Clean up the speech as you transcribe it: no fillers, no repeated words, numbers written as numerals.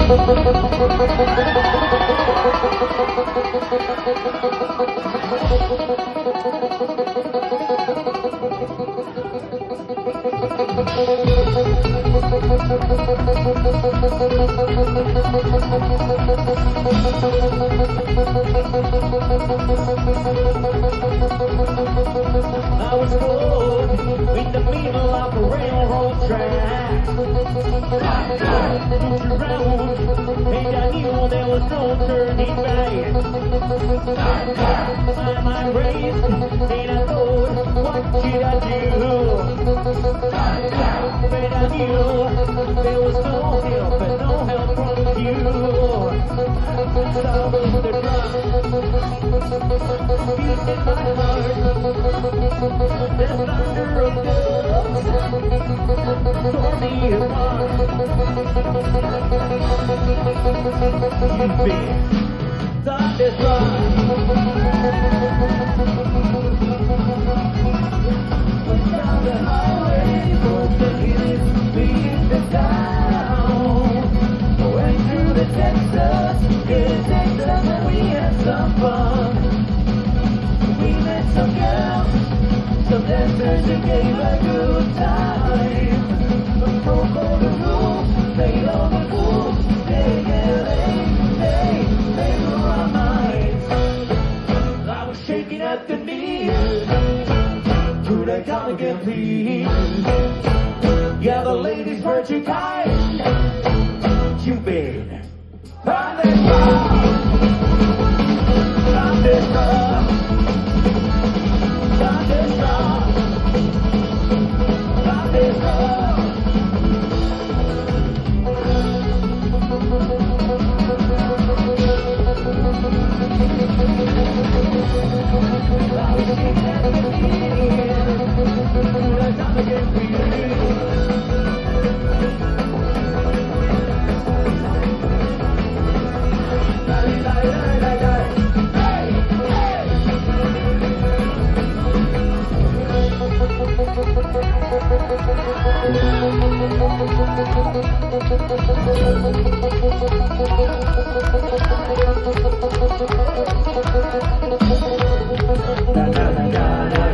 I was born in the middle of a railroad track. Looked around and I knew there was no turning back. My mind raced and I thought, what should I do? But I knew there was no help and no help from you. Sound of the drum beat in my heart. The thunder of doves tore me apart. You've been thunderstruck. Down the highway, towards the hills, beat the town. Went through the Texas, and we had some fun. We met some girls, some dancers who gave a good time. Broke all the rules, played all the fools. They were our minds. I was shaking at the knees. Could I come again, please? Yeah, the ladies were too kind. You've been thunderstruck. Thunderstruck. Thunderstruck. Thunderstruck. Da da da da da.